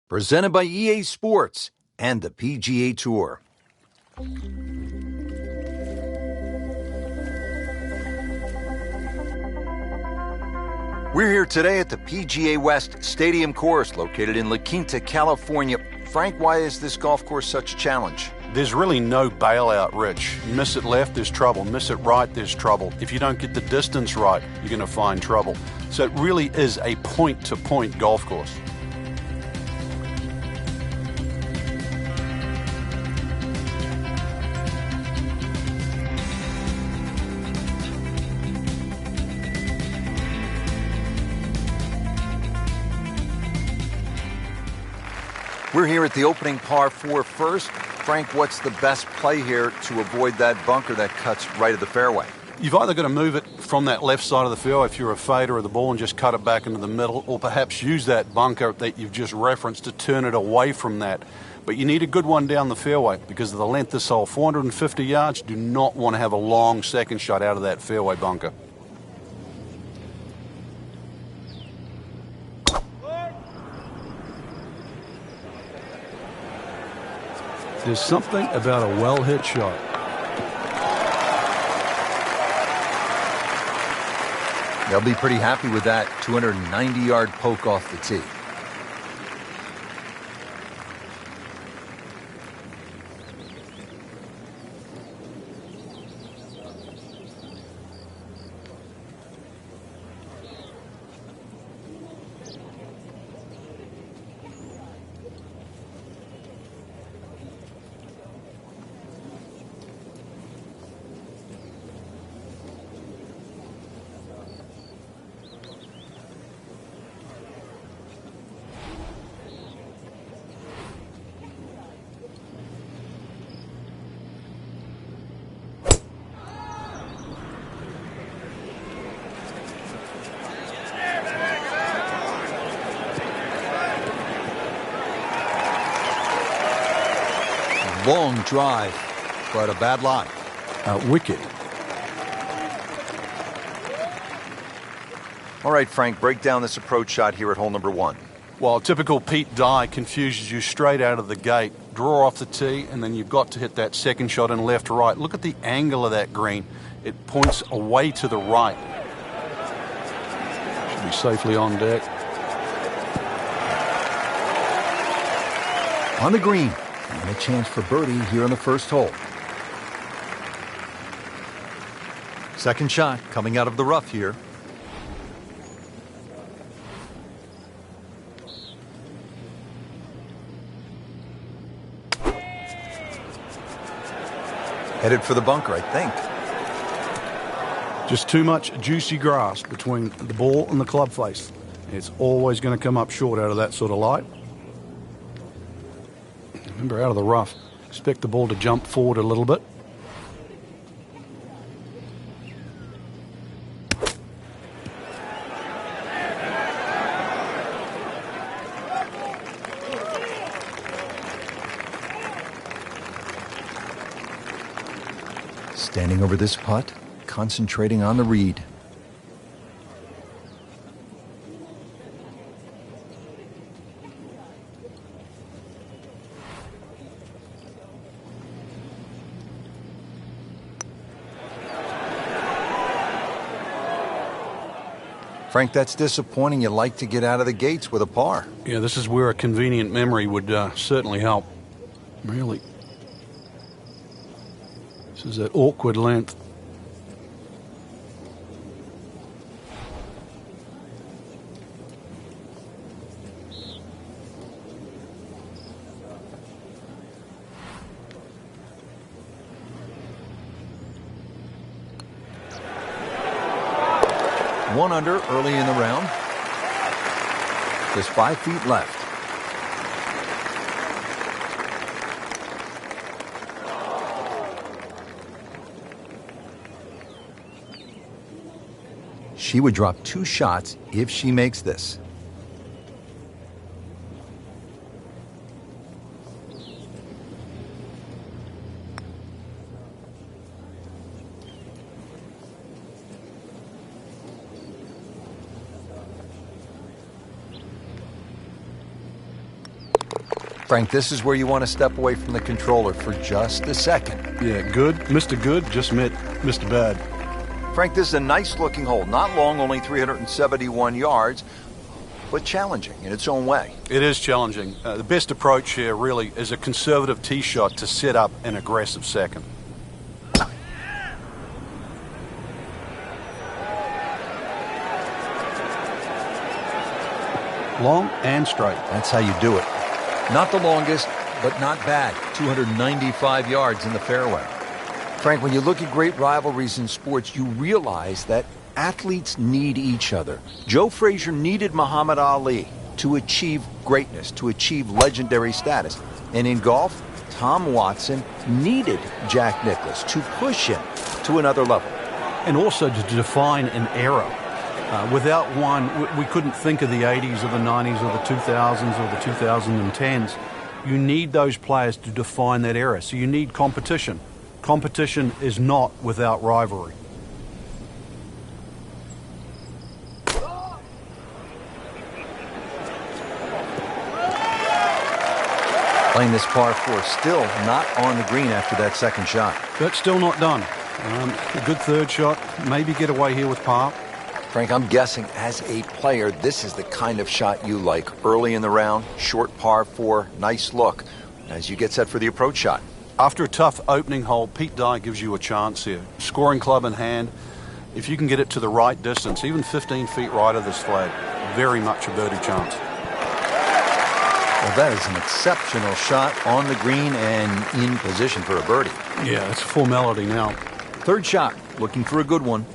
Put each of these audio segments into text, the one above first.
Presented by EA Sports and the PGA Tour. We're here today at the PGA West Stadium course located in La Quinta, California. Frank, why is this golf course such a challenge? There's really no bailout, Rich. Miss it left, there's trouble. Miss it right, there's trouble. If you don't get the distance right, you're going to find trouble. So it really is a point-to-point golf course. We're here at the opening par 4 first. Frank, what's the best play here to avoid that bunker that cuts right at the fairway? You've either got to move it from that left side of the fairway if you're a fader of the ball and just cut it back into the middle, or perhaps use that bunker that you've just referenced to turn it away from that. But you need a good one down the fairway because of the length of this hole. 450 yards, do not want to have a long second shot out of that fairway bunker. There's something about a well-hit shot. They'll be pretty happy with that 290-yard poke off the tee. Long drive, but a bad lie. Wicked. All right, Frank, break down this approach shot here at hole number 1. Well, typical Pete Dye confuses you straight out of the gate. Draw off the tee, and then you've got to hit that second shot in left to right. Look at the angle of that green. It points away to the right. Should be safely on deck. On the green. And a chance for birdie here on the first hole. Second shot coming out of the rough here. Headed for the bunker, I think. Just too much juicy grass between the ball and the club face. It's always going to come up short out of that sort of light. Remember, out of the rough, expect the ball to jump forward a little bit. Standing over this putt, concentrating on the read. Frank, that's disappointing. You like to get out of the gates with a par. Yeah, this is where a convenient memory would certainly help. Really. This is that awkward length. One under early in the round. Just 5 feet left. She would drop 2 shots if she makes this. Frank, this is where you want to step away from the controller for just a second. Yeah, good. Mr. Good just met Mr. Bad. Frank, this is a nice-looking hole. Not long, only 371 yards, but challenging in its own way. It is challenging. The best approach here really is a conservative tee shot to set up an aggressive second. Long and straight. That's how you do it. Not the longest, but not bad. 295 yards in the fairway. Frank, when you look at great rivalries in sports, you realize that athletes need each other. Joe Frazier needed Muhammad Ali to achieve greatness, to achieve legendary status. And in golf, Tom Watson needed Jack Nicklaus to push him to another level. And also to define an era. Without one, we couldn't think of the 80s or the 90s or the 2000s or the 2010s. You need those players to define that era. So you need competition. Competition is not without rivalry. Playing this par 4, still not on the green after that second shot. But still not done. A good third shot. Maybe get away here with par. Frank, I'm guessing as a player, this is the kind of shot you like. Early in the round, short par 4, nice look as you get set for the approach shot. After a tough opening hole, Pete Dye gives you a chance here. Scoring club in hand, if you can get it to the right distance, even 15 feet right of this flag, very much a birdie chance. Well, that is an exceptional shot on the green and in position for a birdie. Yeah, it's a formality now. Third shot, looking for a good one.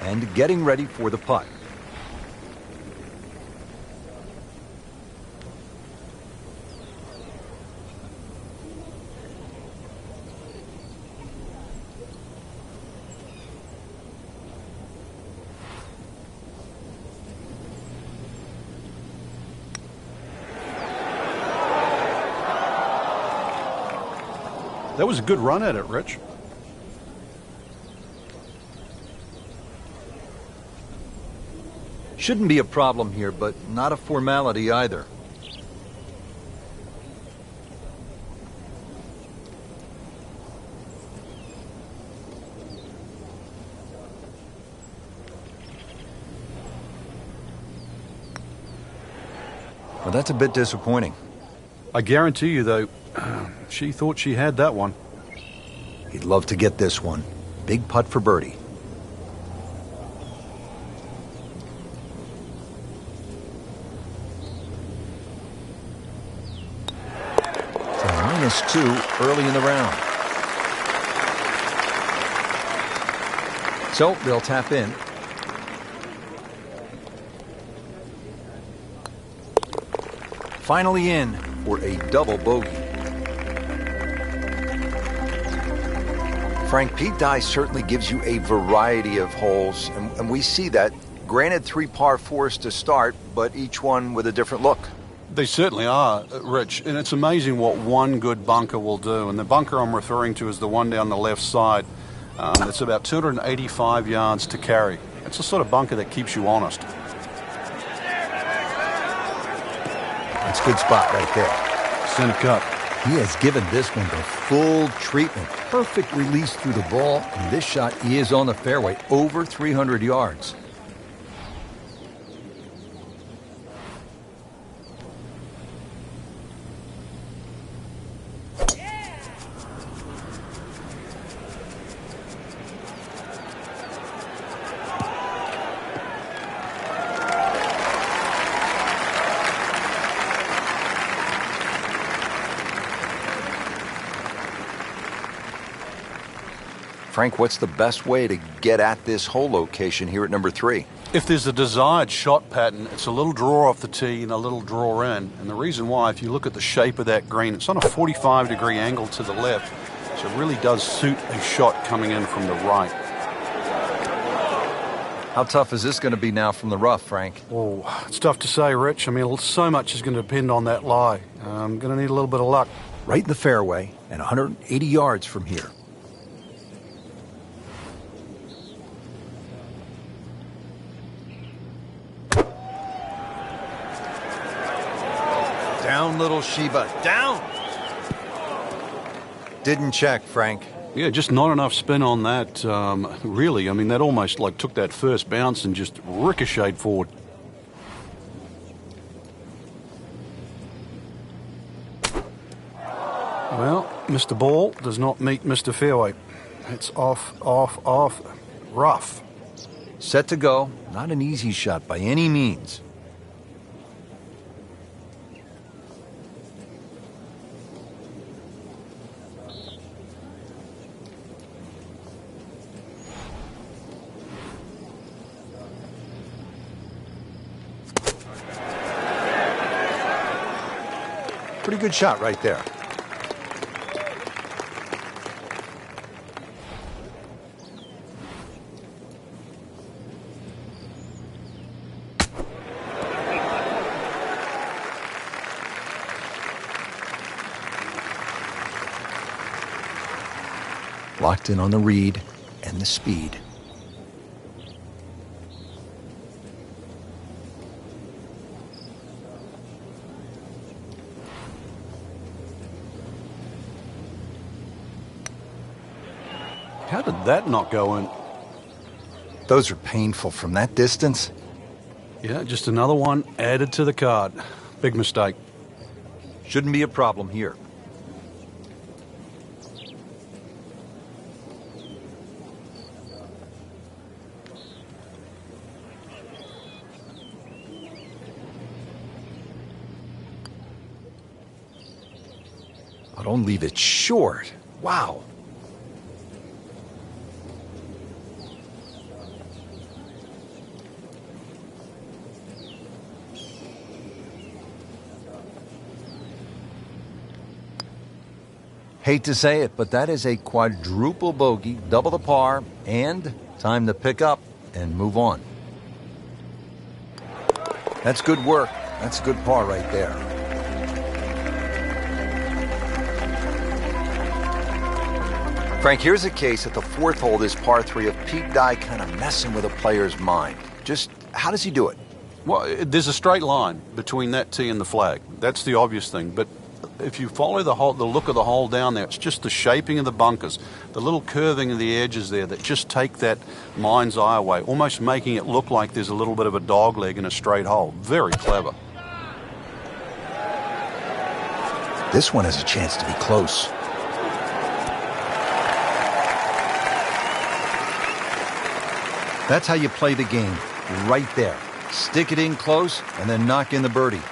And getting ready for the putt. That was a good run at it, Rich. Shouldn't be a problem here, but not a formality either. Well, that's a bit disappointing. I guarantee you, though, she thought she had that one. He'd love to get this one. Big putt for birdie. -2 early in the round. So they'll tap in. Finally in for a double bogey. Frank, Pete Dye certainly gives you a variety of holes, and we see that. Granted, 3 par 4s to start, but each one with a different look. They certainly are, Rich, and it's amazing what one good bunker will do. And the bunker I'm referring to is the one down the left side. It's about 285 yards to carry. It's the sort of bunker that keeps you honest. That's a good spot right there. Center cut. He has given this one the full treatment. Perfect release through the ball, and this shot is on the fairway, over 300 yards. Frank, what's the best way to get at this hole location here at number 3? If there's a desired shot pattern, it's a little draw off the tee and a little draw in. And the reason why, if you look at the shape of that green, it's on a 45-degree angle to the left. So it really does suit a shot coming in from the right. How tough is this going to be now from the rough, Frank? Oh, it's tough to say, Rich. I mean, so much is going to depend on that lie. I'm going to need a little bit of luck. Right in the fairway and 180 yards from here. Down, little Sheba, down! Didn't check, Frank. Yeah, just not enough spin on that, really. I mean, that almost like took that first bounce and just ricocheted forward. Well, Mr. Ball does not meet Mr. Fairway. It's off, rough. Set to go. Not an easy shot by any means. Pretty good shot right there. Locked in on the read and the speed. How did that not go in? Those are painful from that distance. Yeah, just another one added to the card. Big mistake. Shouldn't be a problem here. Oh, don't leave it short. Wow. Hate to say it, but that is a quadruple bogey, double the par, and time to pick up and move on. That's good work. That's a good par right there. Frank, here's a case at the fourth hole, this par 3 of Pete Dye kind of messing with a player's mind. Just how does he do it? Well, there's a straight line between that tee and the flag. That's the obvious thing. But if you follow the look of the hole down there, it's just the shaping of the bunkers, the little curving of the edges there that just take that mind's eye away, almost making it look like there's a little bit of a dog leg in a straight hole. Very clever. This one has a chance to be close. That's how you play the game, right there. Stick it in close and then knock in the birdie.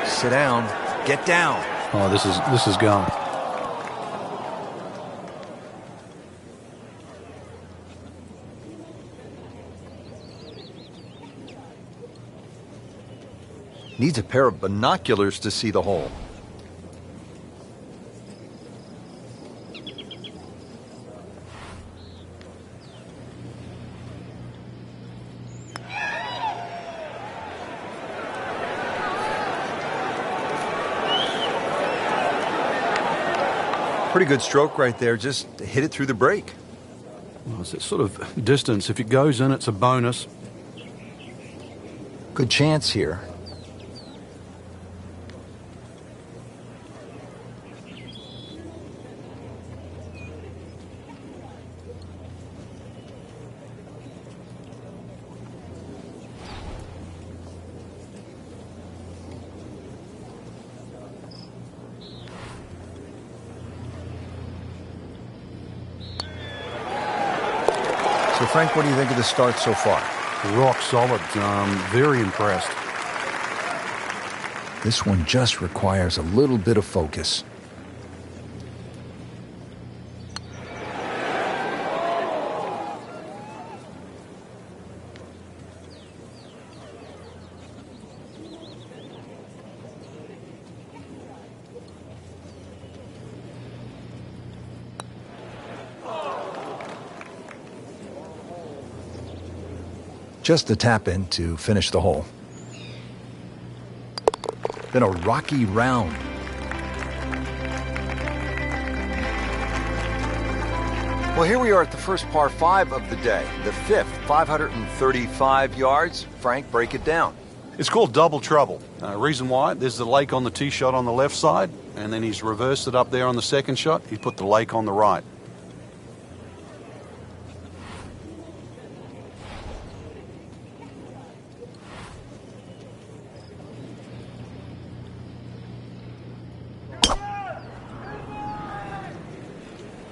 Sit down. Get down. Oh, this is gone. Needs a pair of binoculars to see the hole. Pretty good stroke right there. Just hit it through the break. Well, it's that sort of distance. If it goes in, it's a bonus. Good chance here. So, Frank, what do you think of the start so far? Rock solid. Very impressed. This one just requires a little bit of focus. Just a tap in to finish the hole. Then a rocky round. Well, here we are at the first par 5 of the day, the fifth, 535 yards. Frank, break it down. It's called double trouble. Reason why, there's the lake on the tee shot on the left side, and then he's reversed it up there on the second shot. He put the lake on the right.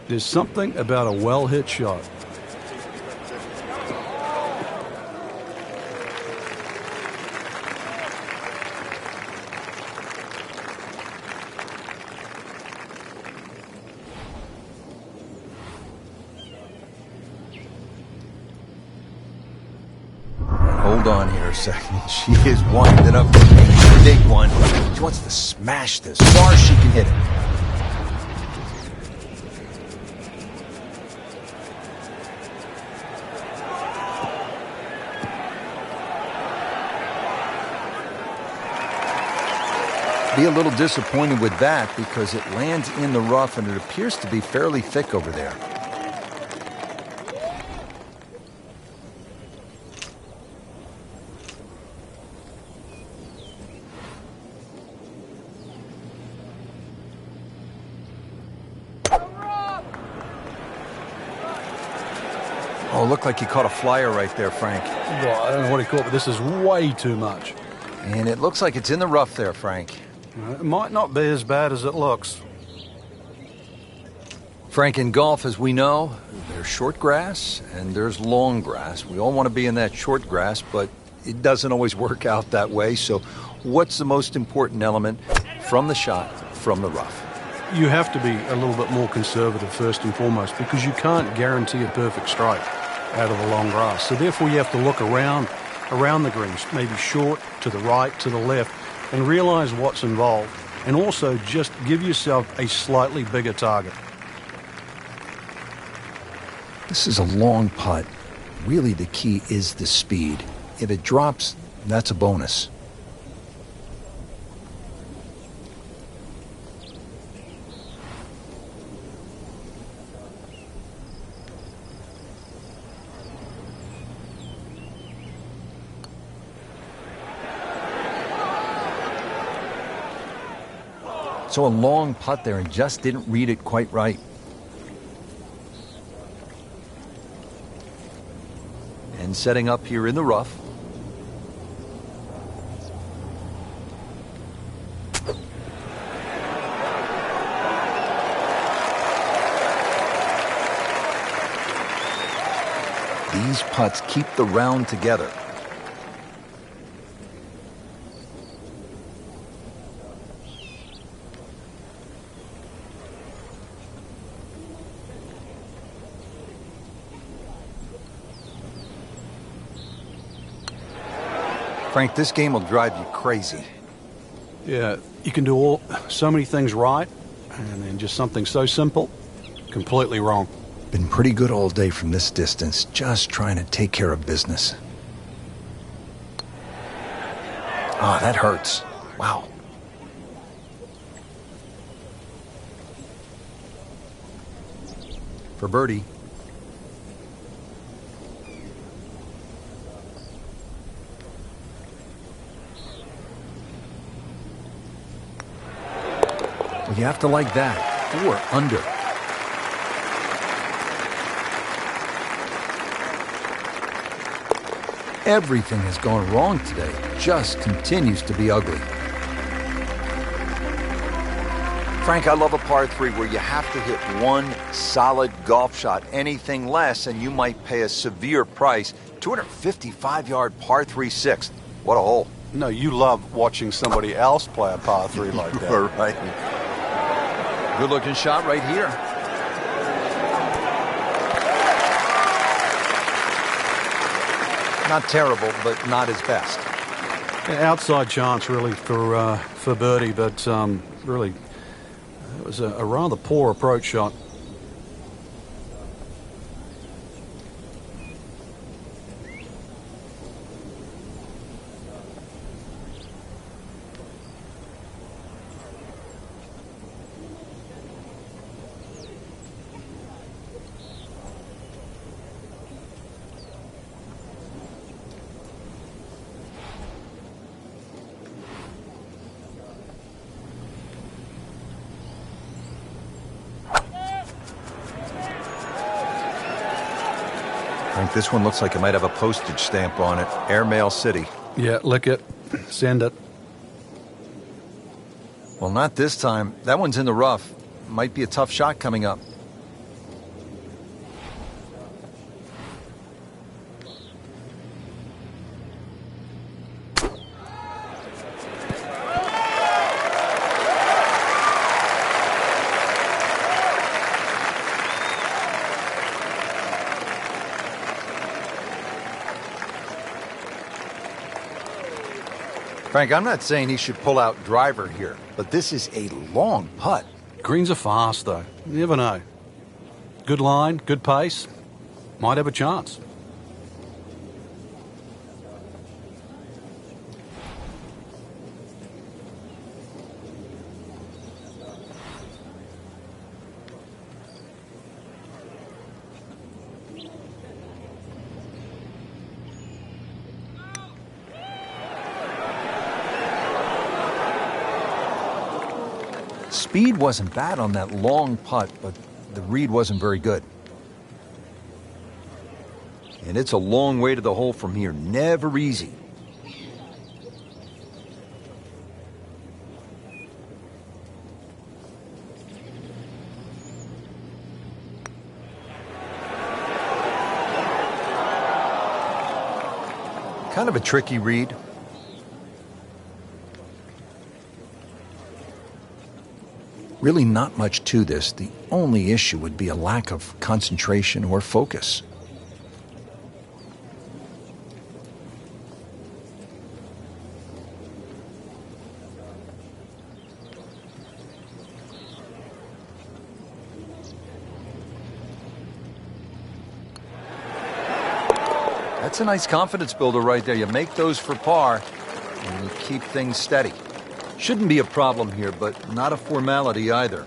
There's something about a well-hit shot. Hold on here a second. She is winding up a big one. She wants to smash this as far as she can hit it. Be a little disappointed with that because it lands in the rough and it appears to be fairly thick over there. Oh, looked like he caught a flyer right there, Frank. Well, I don't know what he caught, but this is way too much. And it looks like it's in the rough there, Frank. It might not be as bad as it looks. Frank, in golf, as we know, there's short grass and there's long grass. We all want to be in that short grass, but it doesn't always work out that way. So what's the most important element from the shot, from the rough? You have to be a little bit more conservative first and foremost because you can't guarantee a perfect strike out of the long grass. So therefore you have to look around the greens, maybe short, to the right, to the left, and realize what's involved. And also just give yourself a slightly bigger target. This is a long putt. Really, the key is the speed. If it drops, that's a bonus. So a long putt there and just didn't read it quite right. And setting up here in the rough. These putts keep the round together. Frank, this game will drive you crazy. Yeah, you can do so many things right, and then just something so simple, completely wrong. Been pretty good all day from this distance, just trying to take care of business. Ah, that hurts. Wow. For birdie. Well, you have to like that. 4 under. Everything has gone wrong today. Just continues to be ugly. Frank, I love a par 3 where you have to hit one solid golf shot. Anything less, and you might pay a severe price. 255-yard par 3 sixth. What a hole. No, you love watching somebody else play a par 3 like that. You're right. Good-looking shot right here. Not terrible, but not his best. Outside chance, really, for birdie, but really, it was a rather poor approach shot. Frank, this one looks like it might have a postage stamp on it. Airmail City. Yeah, lick it. Send it. Well, not this time. That one's in the rough. Might be a tough shot coming up. Frank, I'm not saying he should pull out driver here, but this is a long putt. Greens are fast, though. You never know. Good line, good pace. Might have a chance. Speed wasn't bad on that long putt, but the read wasn't very good. And it's a long way to the hole from here. Never easy. Kind of a tricky read. Really not much to this. The only issue would be a lack of concentration or focus. That's a nice confidence builder right there. You make those for par, and you keep things steady. Shouldn't be a problem here, but not a formality either.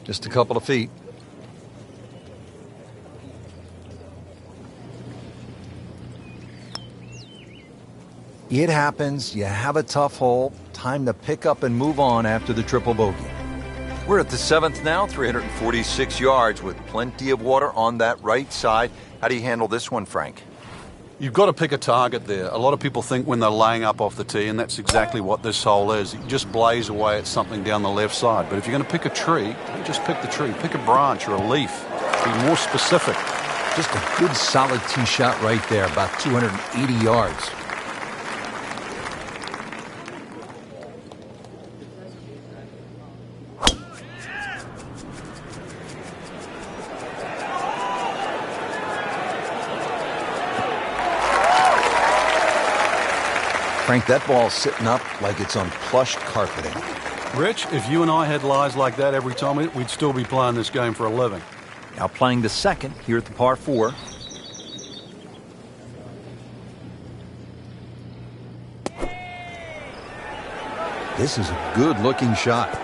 Just a couple of feet. It happens. You have a tough hole. Time to pick up and move on after the triple bogey. We're at the 7th now, 346 yards with plenty of water on that right side. How do you handle this one, Frank? You've got to pick a target there. A lot of people think when they're laying up off the tee, and that's exactly what this hole is. You just blaze away at something down the left side. But if you're going to pick a tree, don't just pick the tree. Pick a branch or a leaf. Be more specific. Just a good solid tee shot right there, about 280 yards. Frank, that ball's sitting up like it's on plush carpeting. Rich, if you and I had lies like that every time, we'd still be playing this game for a living. Now playing the second here at the par 4. This is a good-looking shot.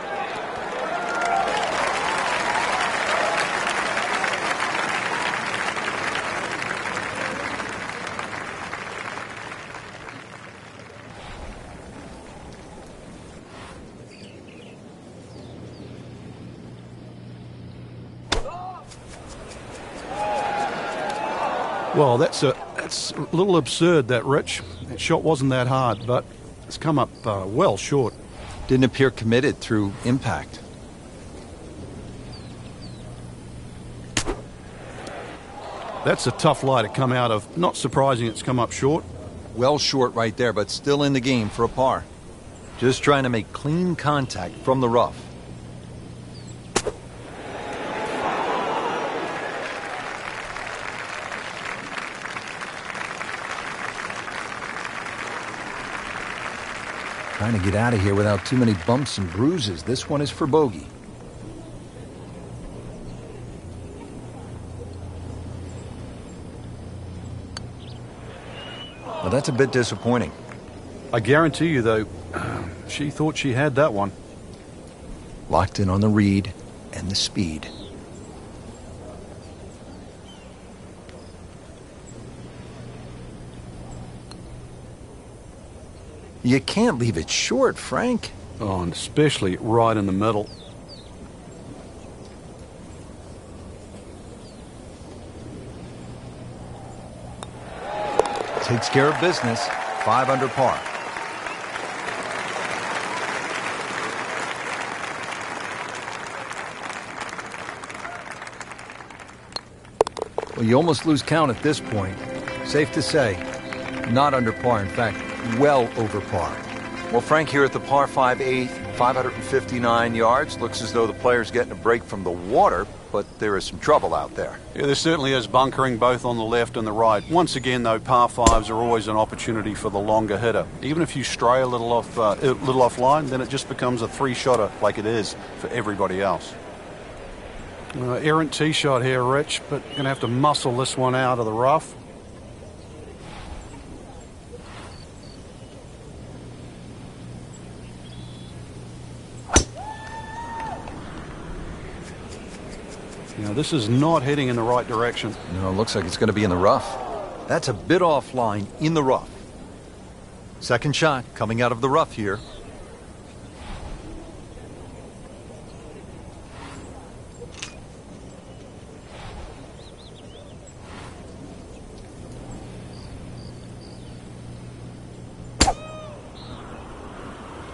Well, that's a little absurd, that, Rich. That shot wasn't that hard, but it's come up well short. Didn't appear committed through impact. That's a tough lie to come out of. Not surprising it's come up short. Well short right there, but still in the game for a par. Just trying to make clean contact from the rough. Trying to get out of here without too many bumps and bruises. This one is for bogey. Well, that's a bit disappointing. I guarantee you, though, she thought she had that one. Locked in on the read and the speed. You can't leave it short, Frank. Oh, and especially right in the middle. Takes care of business. 5 under par. Well, you almost lose count at this point. Safe to say, not under par. In fact, well over par. Well, Frank, here at the par 5 8th, 559 yards. Looks as though the player's getting a break from the water, but there is some trouble out there. Yeah, there certainly is bunkering both on the left and the right. Once again, though, par 5s are always an opportunity for the longer hitter. Even if you stray a little offline, then it just becomes a 3-shotter like it is for everybody else. Errant tee shot here, Rich, but going to have to muscle this one out of the rough. This is not heading in the right direction. No, it looks like it's going to be in the rough. That's a bit offline in the rough. Second shot coming out of the rough here.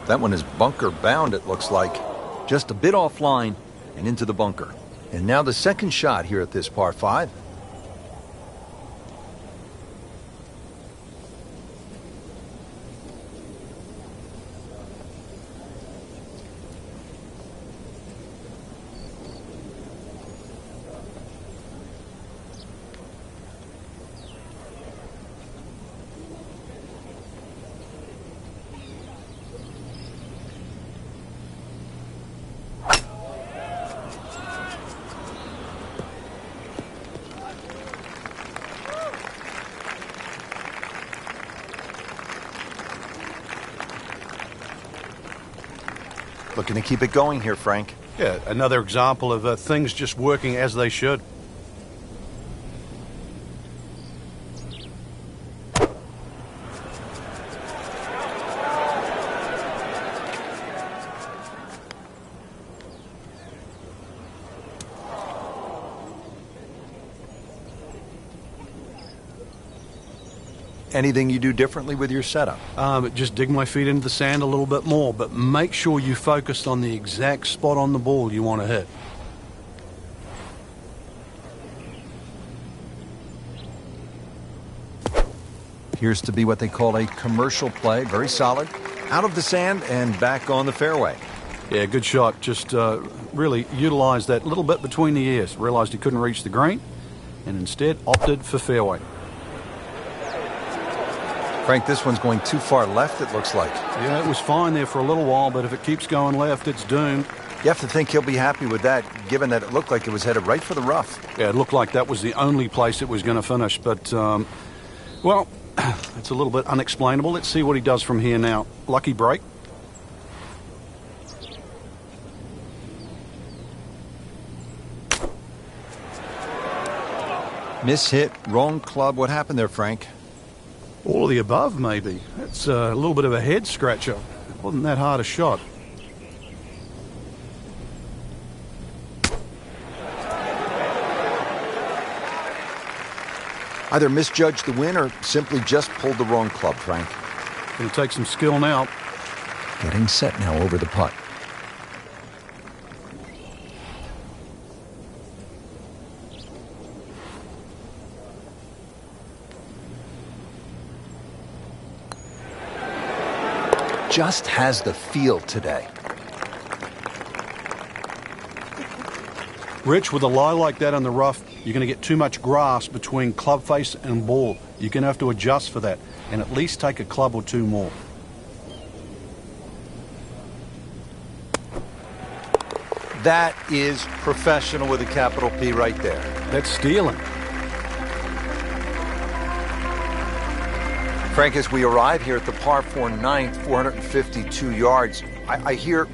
That one is bunker bound, it looks like. Just a bit offline and into the bunker. And now the second shot here at this par 5. Looking to keep it going here, Frank. Yeah, another example of things just working as they should. Anything you do differently with your setup? Just dig my feet into the sand a little bit more, but make sure you focus on the exact spot on the ball you want to hit. Appears to be what they call a commercial play. Very solid. Out of the sand and back on the fairway. Yeah, good shot. Just really utilized that little bit between the ears. Realized he couldn't reach the green and instead opted for fairway. Frank, this one's going too far left, it looks like. Yeah, it was fine there for a little while, but if it keeps going left, it's doomed. You have to think he'll be happy with that, given that it looked like it was headed right for the rough. Yeah, it looked like that was the only place it was going to finish, but, well, it's a little bit unexplainable. Let's see what he does from here now. Lucky break. Mishit, wrong club. What happened there, Frank? All of the above, maybe. That's a little bit of a head scratcher. It wasn't that hard a shot. Either misjudged the win or simply just pulled the wrong club, Frank. Going to take some skill now. Getting set now over the putt. Just has the feel today. Rich, with a lie like that on the rough, you're going to get too much grass between club face and ball. You're going to have to adjust for that and at least take a club or two more. That is professional with a capital P right there. That's stealing. Frank, as we arrive here at the par 4 ninth, 452 yards, I hear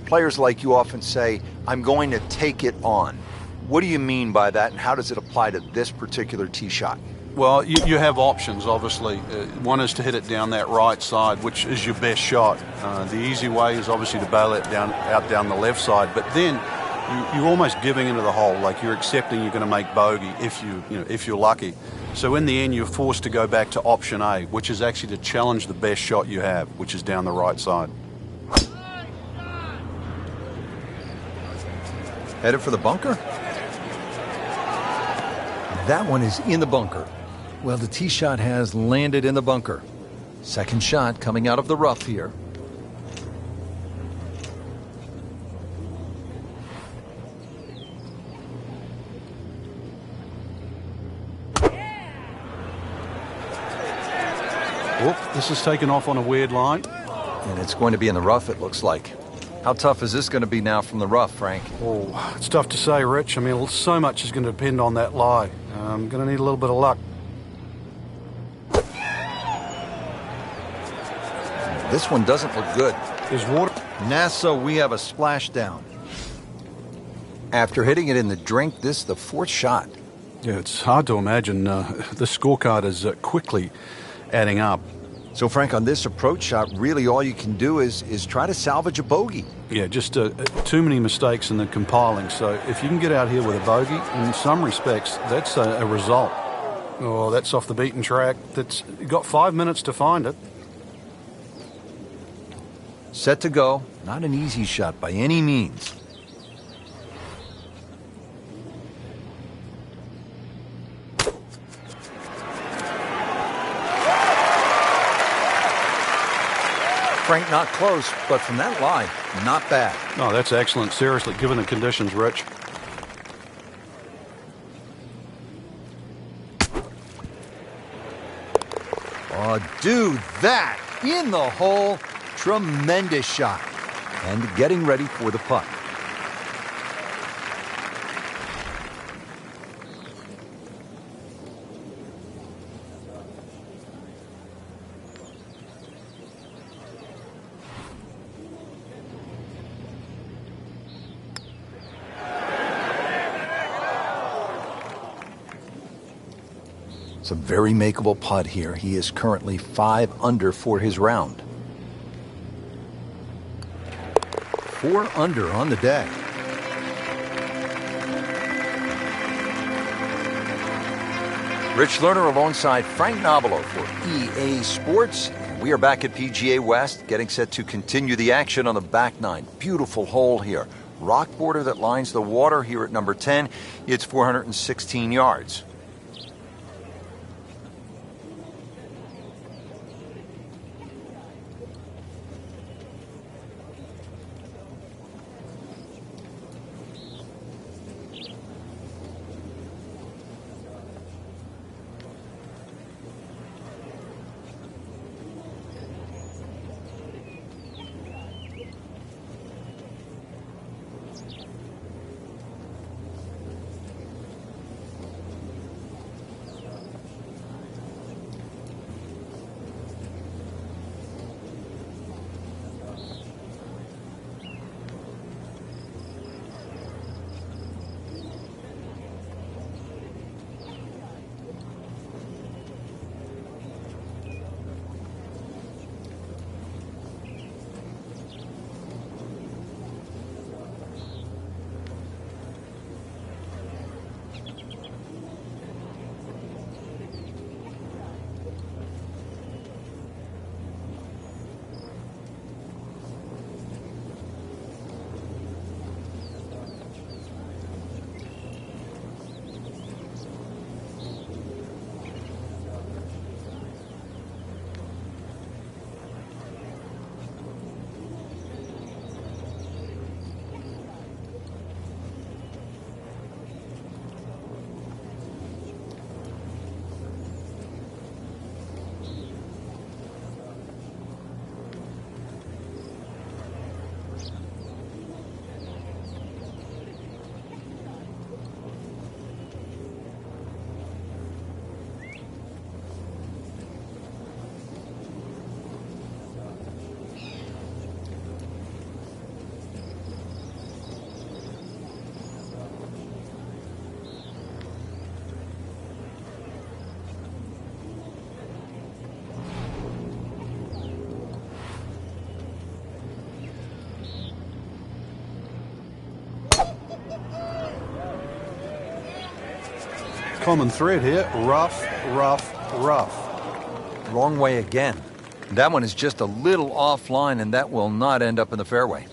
players like you often say, I'm going to take it on. What do you mean by that, and how does it apply to this particular tee shot? Well, you have options, obviously. One is to hit it down that right side, which is your best shot. The easy way is obviously to bail it out down the left side, but then you're almost giving into the hole, like you're accepting you're going to make bogey if you're lucky. So in the end, you're forced to go back to option A, which is actually to challenge the best shot you have, which is down the right side. Headed for the bunker? That one is in the bunker. Well, the tee shot has landed in the bunker. Second shot coming out of the rough here. Whoop, this is taken off on a weird line. And it's going to be in the rough, it looks like. How tough is this going to be now from the rough, Frank? Oh, it's tough to say, Rich. I mean, so much is going to depend on that lie. I'm going to need a little bit of luck. This one doesn't look good. There's water. NASA, we have a splashdown. After hitting it in the drink, this is the fourth shot. Yeah, it's hard to imagine. The scorecard is quickly adding up. So, Frank, on this approach shot, really all you can do is try to salvage a bogey. Yeah, just too many mistakes in the compiling. So if you can get out here with a bogey, in some respects, that's a result. Oh, that's off the beaten track. You've got 5 minutes to find it. Set to go. Not an easy shot by any means. Frank, not close, but from that lie, not bad. Oh, that's excellent. Seriously, given the conditions, Rich. Oh, dude, that in the hole. Tremendous shot. And getting ready for the putt. It's a very makeable putt here. He is currently 5 under for his round. 4 under on the day. Rich Lerner alongside Frank Nobilo for EA Sports. We are back at PGA West, getting set to continue the action on the back nine. Beautiful hole here. Rock border that lines the water here at number 10. It's 416 yards. Common thread here, rough, rough, rough. Wrong way again. That one is just a little offline, and that will not end up in the fairway.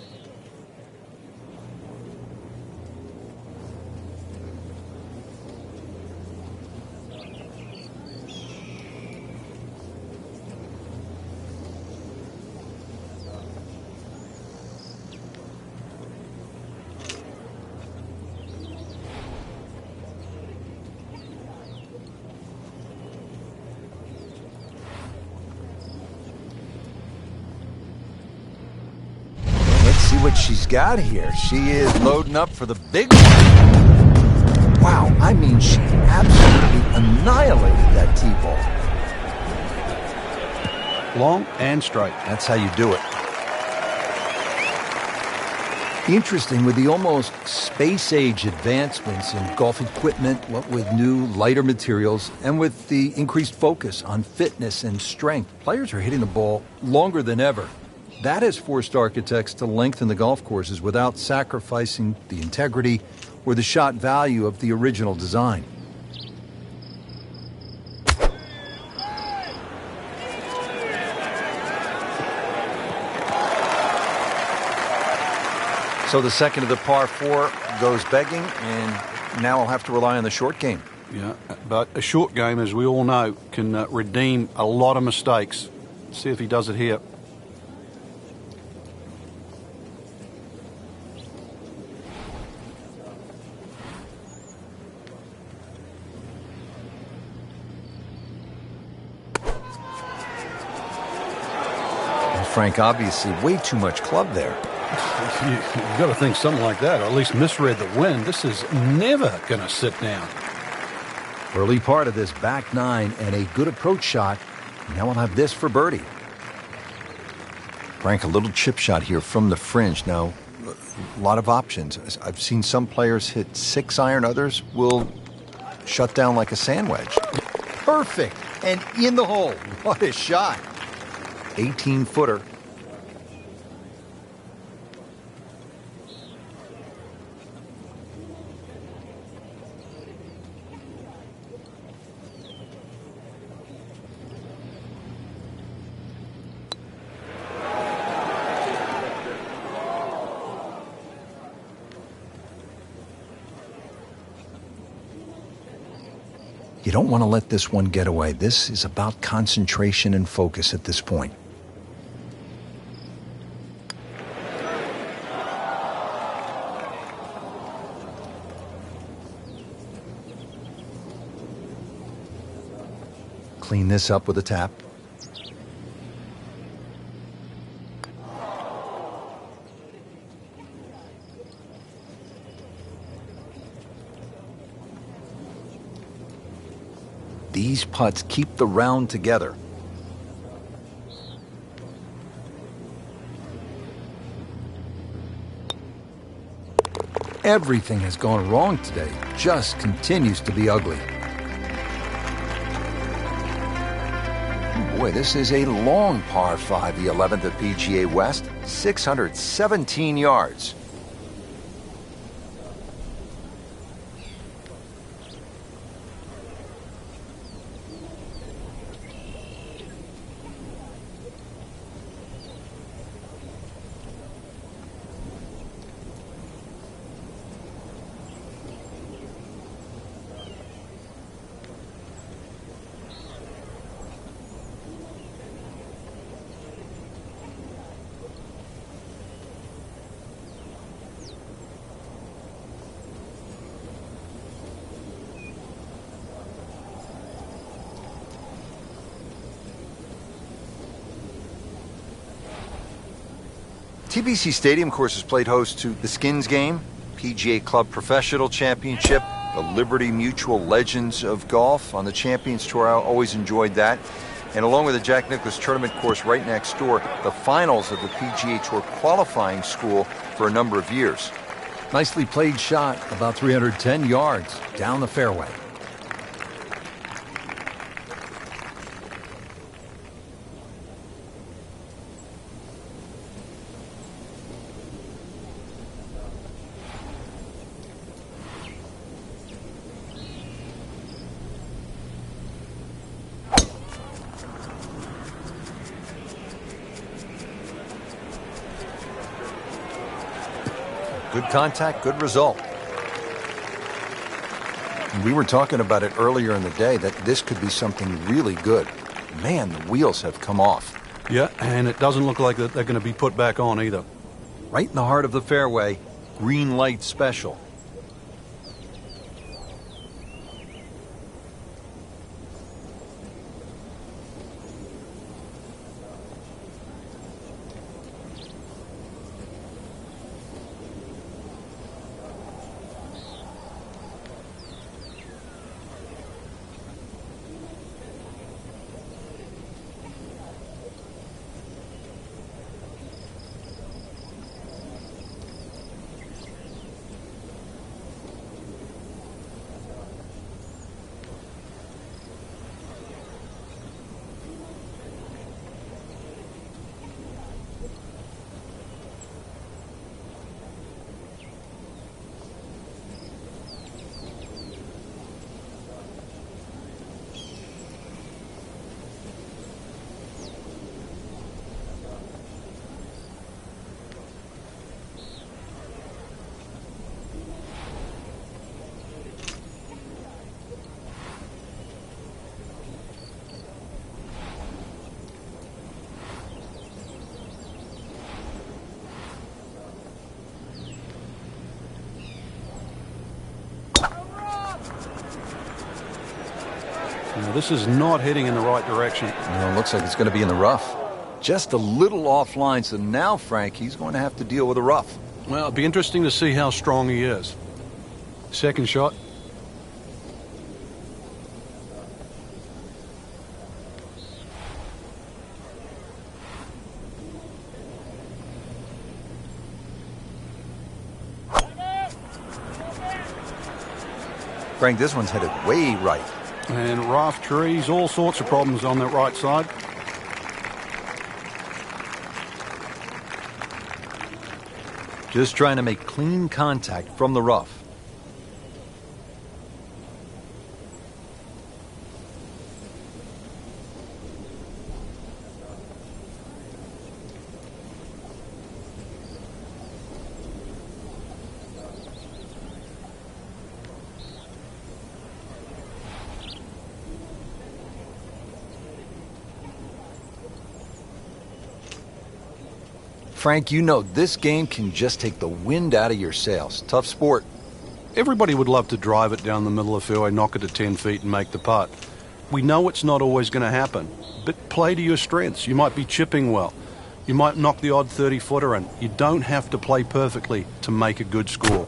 See what she's got here. She is loading up for the big one. Wow, I mean, she absolutely annihilated that tee ball. Long and straight. That's how you do it. Interesting, with the almost space-age advancements in golf equipment, what with new, lighter materials, and with the increased focus on fitness and strength, players are hitting the ball longer than ever. That has forced architects to lengthen the golf courses without sacrificing the integrity or the shot value of the original design. So the second of the par 4 goes begging, and now I'll have to rely on the short game. Yeah, but a short game, as we all know, can redeem a lot of mistakes. See if he does it here. Frank, obviously way too much club there. You've got to think something like that, or at least misread the wind. This is never going to sit down. Early part of this back 9 and a good approach shot. Now we'll have this for birdie. Frank, a little chip shot here from the fringe. Now, a lot of options. I've seen some players hit 6-iron. Others will shut down like a sand wedge. Perfect. And in the hole. What a shot. 18-footer. You don't want to let this one get away. This is about concentration and focus at this point. Clean this up with a tap. These putts keep the round together. Everything has gone wrong today. Just continues to be ugly. Boy, this is a long par 5, the 11th at PGA West, 617 yards. TPC Stadium, of course, has played host to the Skins Game, PGA Club Professional Championship, the Liberty Mutual Legends of Golf on the Champions Tour. I always enjoyed that. And along with the Jack Nicklaus Tournament course right next door, the finals of the PGA Tour qualifying school for a number of years. Nicely played shot, about 310 yards down the fairway. Good contact, good result. We were talking about it earlier in the day that this could be something really good. Man, the wheels have come off. Yeah, and it doesn't look like that they're going to be put back on either. Right in the heart of the fairway, green light special. Now, this is not heading in the right direction. It looks like it's going to be in the rough. Just a little offline, so now, Frank, he's going to have to deal with a rough. Well, it'll be interesting to see how strong he is. Second shot. Frank, this one's headed way right. And rough trees, all sorts of problems on that right side. Just trying to make clean contact from the rough. Frank, you know this game can just take the wind out of your sails. Tough sport. Everybody would love to drive it down the middle of the fairway, knock it to 10 feet and make the putt. We know it's not always going to happen, but play to your strengths. You might be chipping well. You might knock the odd 30-footer in. You don't have to play perfectly to make a good score.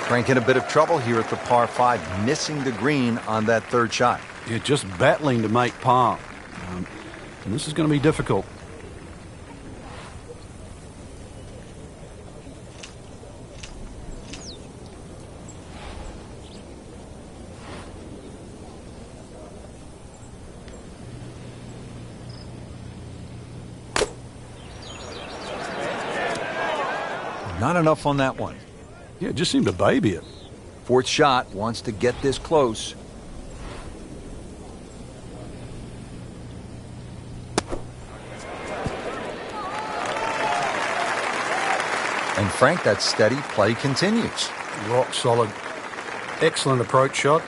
Frank in a bit of trouble here at the par 5, missing the green on that third shot. You're just battling to make par. And this is going to be difficult. Not enough on that one. Yeah, it just seemed to baby it. Fourth shot, wants to get this close. And Frank, that's steady. Play continues. Rock solid. Excellent approach shot.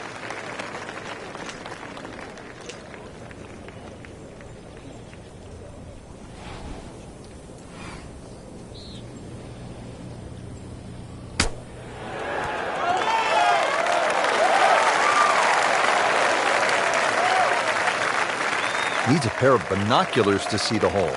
Needs a pair of binoculars to see the hole.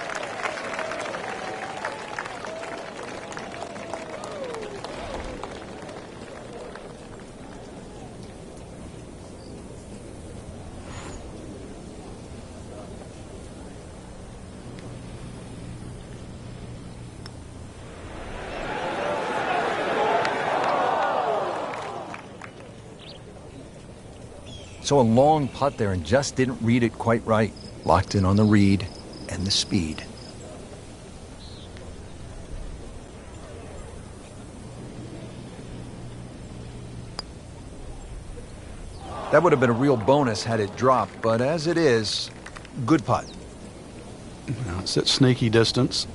So a long putt there and just didn't read it quite right. Locked in on the read and the speed. That would have been a real bonus had it dropped, but as it is, Good putt. Now, it's that sneaky distance.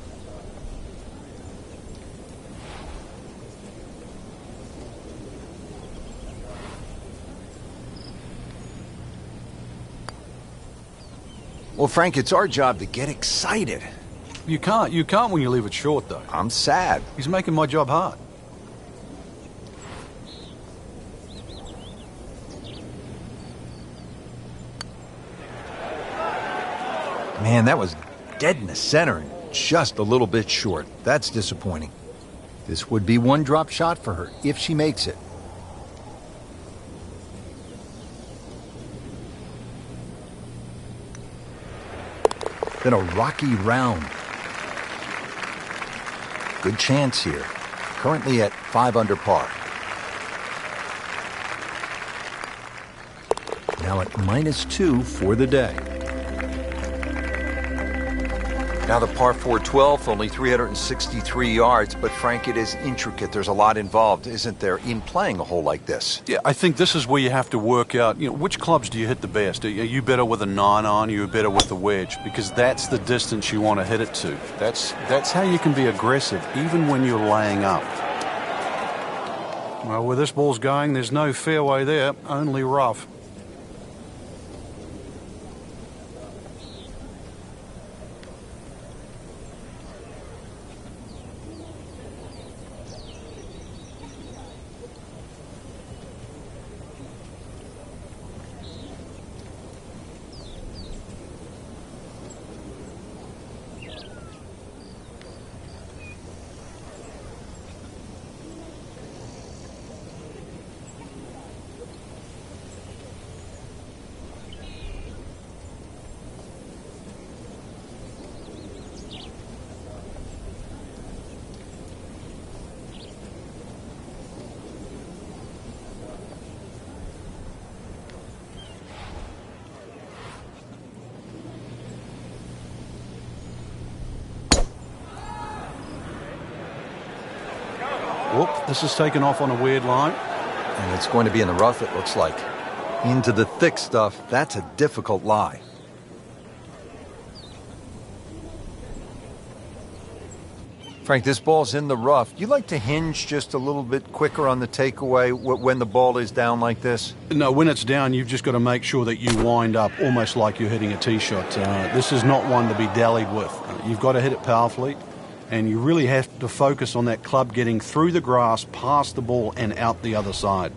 Well, Frank, it's our job to get excited. You can't when you leave it short, though. I'm sad. He's making my job hard. Man, that was dead in the center and just a little bit short. That's disappointing. This would be one drop shot for her if she makes it. Then a rocky round. Good chance here. Currently at 5 under par. Now at -2 for the day. Now the par 4 12th, only 363 yards, but Frank, it is intricate. There's a lot involved, isn't there, in playing a hole like this? Yeah, I think this is where you have to work out, which clubs do you hit the best? Are you better with a 9-iron, are you better with a wedge? Because that's the distance you want to hit it to. That's how you can be aggressive, even when you're laying up. Well, where this ball's going, there's no fairway there, only rough. Whoop, this is taken off on a weird line. And it's going to be in the rough, it looks like. Into the thick stuff, that's a difficult lie. Frank, this ball's in the rough. You like to hinge just a little bit quicker on the takeaway when the ball is down like this? No, when it's down, you've just got to make sure that you wind up almost like you're hitting a tee shot. This is not one to be dallied with. You've got to hit it powerfully, and you really have to focus on that club getting through the grass, past the ball, and out the other side.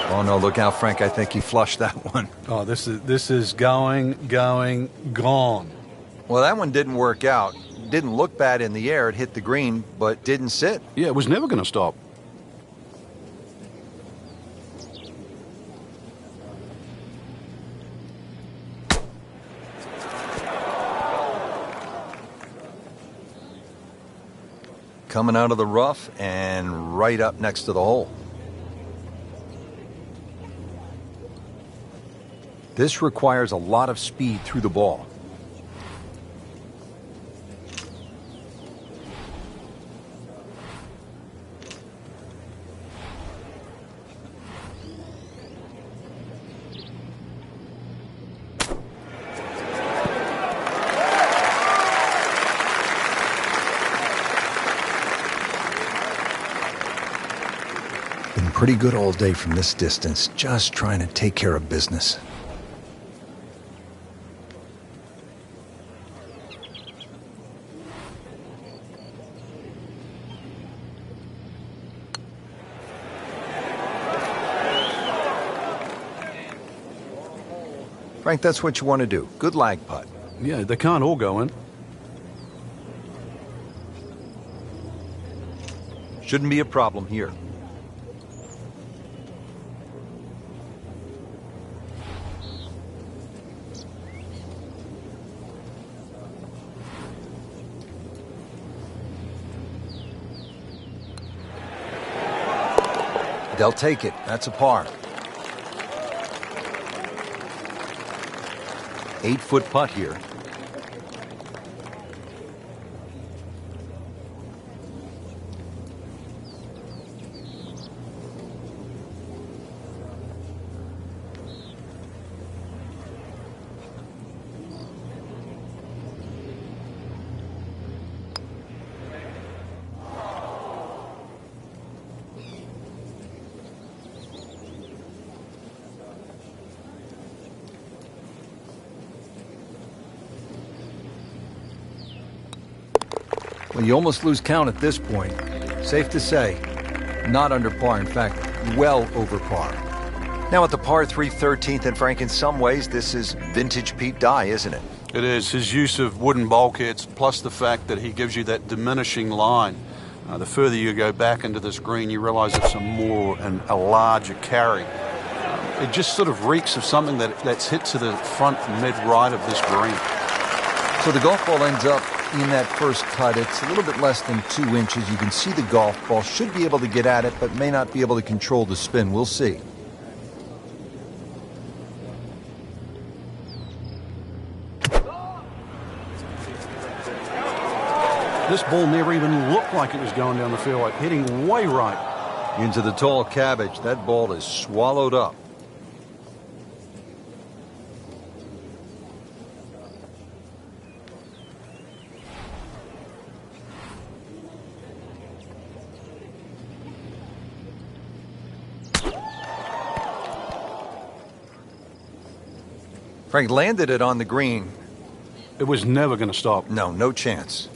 Oh, no, look out, Frank. I think he flushed that one. Oh, this is going, gone. Well, that one didn't work out. Didn't look bad in the air. It hit the green, but didn't sit. Yeah, it was never going to stop. Coming out of the rough and right up next to the hole. This requires a lot of speed through the ball. Been pretty good all day from this distance, just trying to take care of business. Frank, that's what you want to do. Good lag putt. Yeah, they can't all go in. Shouldn't be a problem here. They'll take it. That's a par. 8-foot putt here. Well, you almost lose count at this point. Safe to say, not under par. In fact, well over par. Now at the par 3 13th, and Frank, in some ways, this is vintage Pete Dye, isn't it? It is. His use of wooden bulkheads, plus the fact that he gives you that diminishing line. The further you go back into this green, you realize it's a larger carry. It just sort of reeks of something that's hit to the front mid-right of this green. So the golf ball ends up in that first cut. It's a little bit less than 2 inches. You can see the golf ball. Should be able to get at it, but may not be able to control the spin. We'll see. This ball never even looked like it was going down the fairway, heading way right. Into the tall cabbage. That ball is swallowed up. Frank landed it on the green. It was never going to stop. No chance.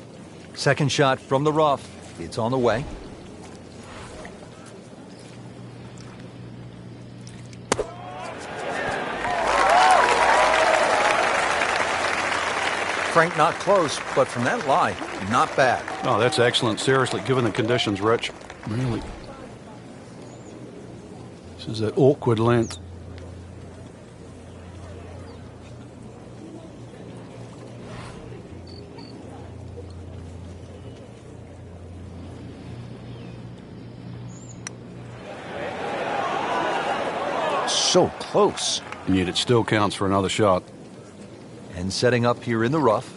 Second shot from the rough. It's on the way. Frank, not close, but from that lie, not bad. Oh, that's excellent. Seriously, given the conditions, Rich. Really. This is that awkward length. So close. And yet it still counts for another shot. And setting up here in the rough.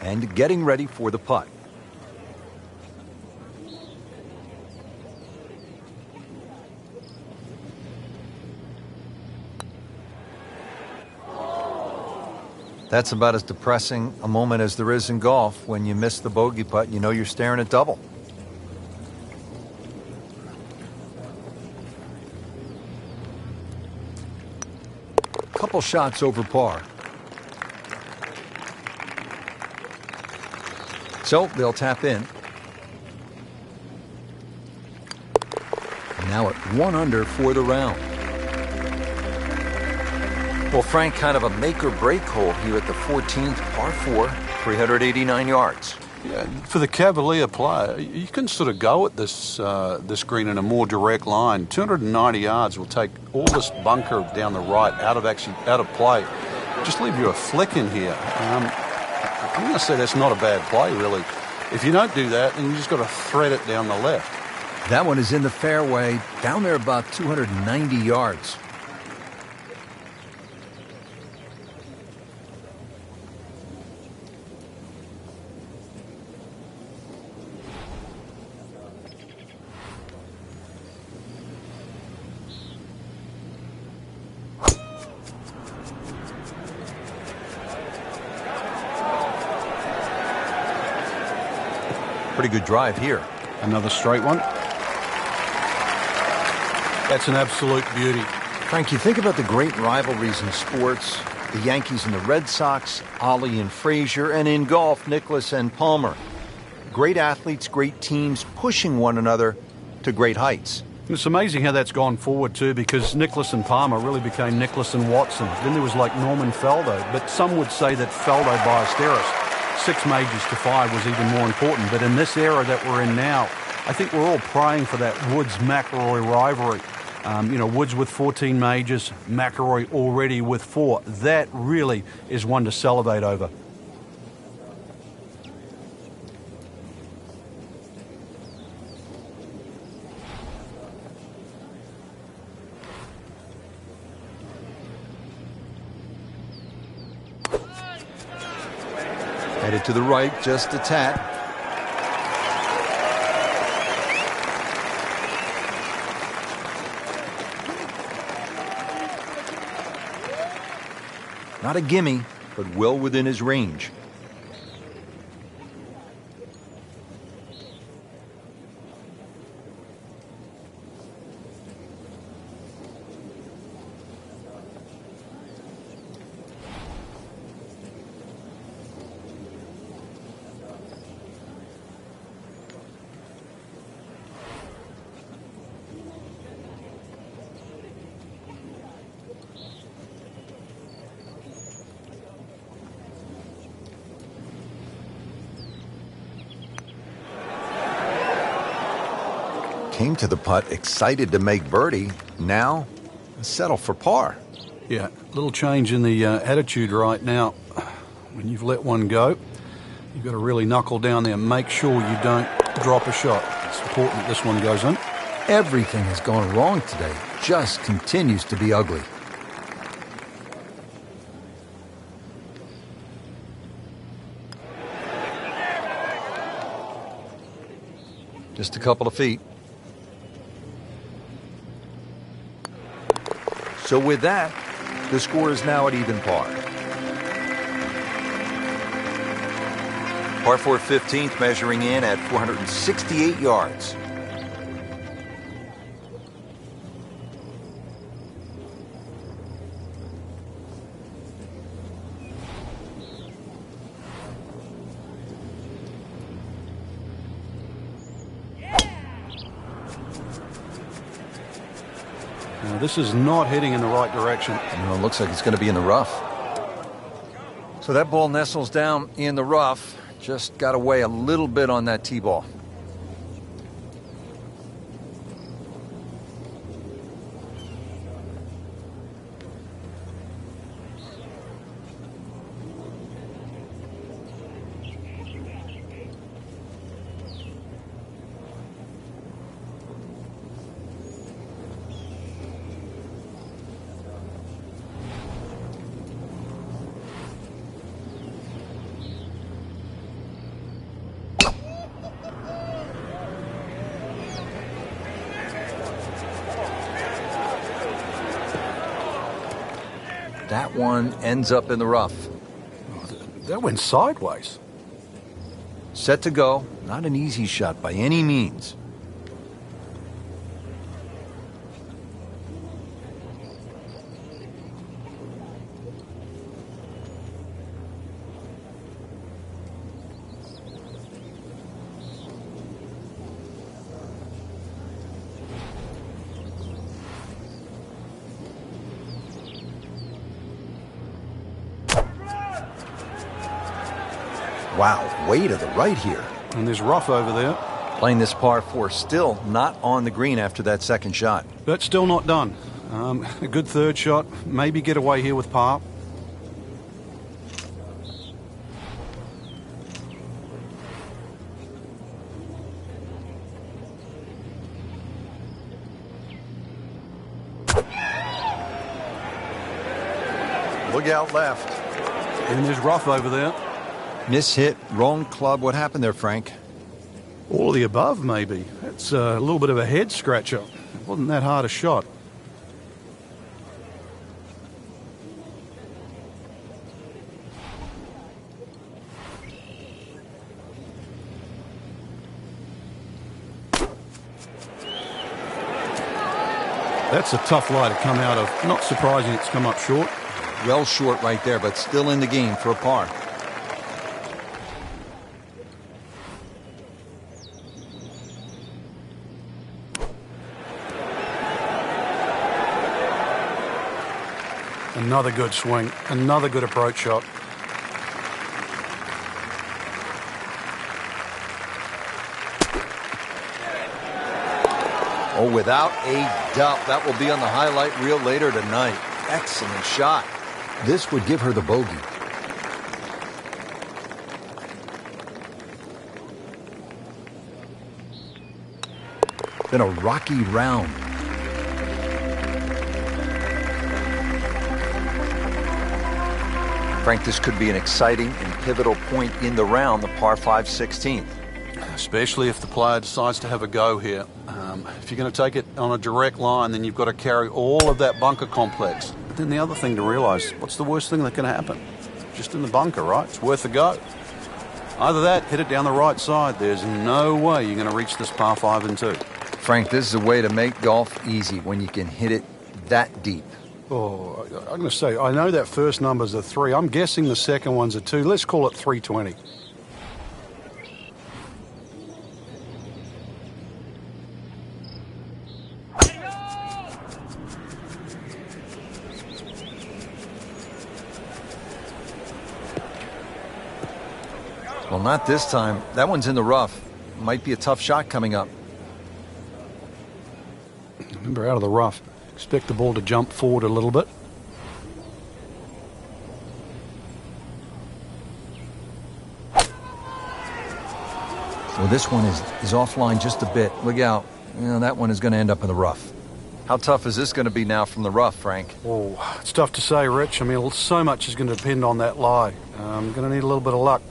And getting ready for the putt. That's about as depressing a moment as there is in golf. When you miss the bogey putt, you know you're staring at double. Couple shots over par. So they'll tap in. Now at 1 under for the round. Well, Frank, kind of a make-or-break hole here at the 14th, par 4, 389 yards. Yeah, for the Cavalier player, you can sort of go at this green in a more direct line. 290 yards will take all this bunker down the right out of play. Just leave you a flick in here. I'm going to say that's not a bad play, really. If you don't do that, then you just got to thread it down the left. That one is in the fairway, down there about 290 yards. Pretty good drive here. Another straight one. That's an absolute beauty. Frank, you think about the great rivalries in sports, the Yankees and the Red Sox, Ollie and Frazier, and in golf, Nicklaus and Palmer. Great athletes, great teams pushing one another to great heights. It's amazing how that's gone forward too, because Nicklaus and Palmer really became Nicklaus and Watson. Then there was like Norman Faldo, but some would say that Faldo Ballesteros, 6 majors to 5, was even more important. But in this era that we're in now, I think we're all praying for that Woods-McIlroy rivalry. Woods with 14 majors, McIlroy already with 4. That really is one to salivate over. Headed to the right, just a tad. Not a gimme, but well within his range. Came to the putt excited to make birdie. Now, settle for par. Yeah, little change in the attitude right now. When you've let one go, you've got to really knuckle down there and make sure you don't drop a shot. It's important that this one goes in. Everything has gone wrong today. Just continues to be ugly. Just a couple of feet. So with that, the score is now at even par. Par 4 15th measuring in at 468 yards. Now, this is not heading in the right direction. It looks like it's going to be in the rough. So that ball nestles down in the rough. Just got away a little bit on that tee ball. That one ends up in the rough. That went sideways. Set to go. Not an easy shot by any means. Wow, way to the right here. And there's rough over there. Playing this par 4, still not on the green after that second shot. But still not done. A good third shot. Maybe get away here with par. Look out left. And there's rough over there. Mishit, wrong club. What happened there, Frank? All of the above, maybe. That's a little bit of a head scratcher. It wasn't that hard a shot. That's a tough lie to come out of. Not surprising it's come up short. Well short right there, but still in the game for a par. Another good swing. Another good approach shot. Oh, without a doubt, that will be on the highlight reel later tonight. Excellent shot. This would give her the bogey. Been a rocky round. Frank, this could be an exciting and pivotal point in the round, the par 5 16th. Especially if the player decides to have a go here. If you're going to take it on a direct line, then you've got to carry all of that bunker complex. But then the other thing to realise, what's the worst thing that can happen? just in the bunker, right? It's worth a go. Either that, hit it down the right side. There's no way you're going to reach this par 5 and 2. Frank, this is a way to make golf easy when you can hit it that deep. Oh, I'm going to say, I know that first number's a 3. I'm guessing the second one's a 2. Let's call it 320. Well, not this time. That one's in the rough. Might be a tough shot coming up. Remember, out of the rough. Expect the ball to jump forward a little bit. Well, this one is offline just a bit. Look out. You know, that one is going to end up in the rough. How tough is this going to be now from the rough, Frank? Oh, it's tough to say, Rich. I mean, so much is going to depend on that lie. I'm going to need a little bit of luck.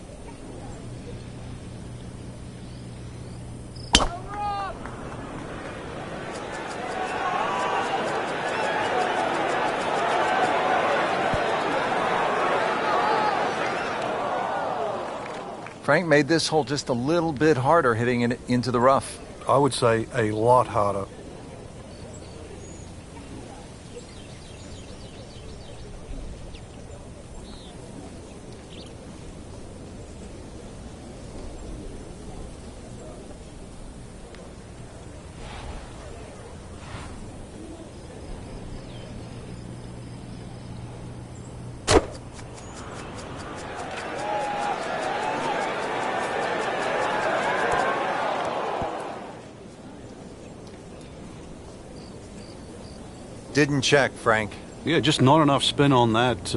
Frank made this hole just a little bit harder hitting it into the rough. I would say a lot harder. Didn't check, Frank. Yeah, just not enough spin on that,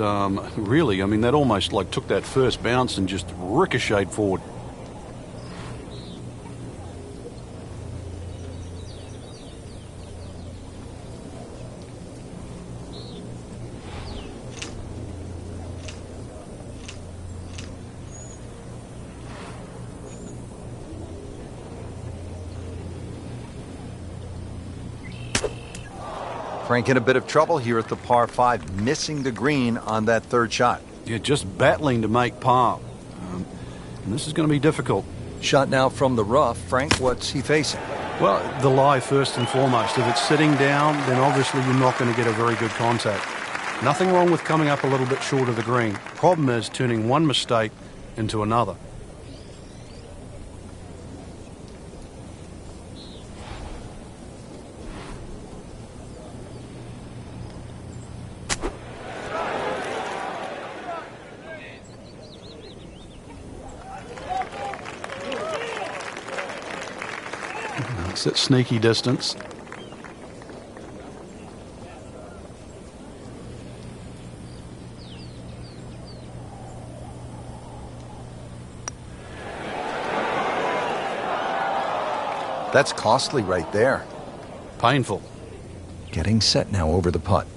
really. I mean, that almost like took that first bounce and just ricocheted forward. Frank in a bit of trouble here at the par 5, missing the green on that third shot. Yeah, just battling to make par. And this is going to be difficult. Shot now from the rough. Frank, what's he facing? Well, the lie first and foremost. If it's sitting down, then obviously you're not going to get a very good contact. Nothing wrong with coming up a little bit short of the green. Problem is turning one mistake into another. It's at sneaky distance. That's costly right there. Painful. Getting set now over the putt.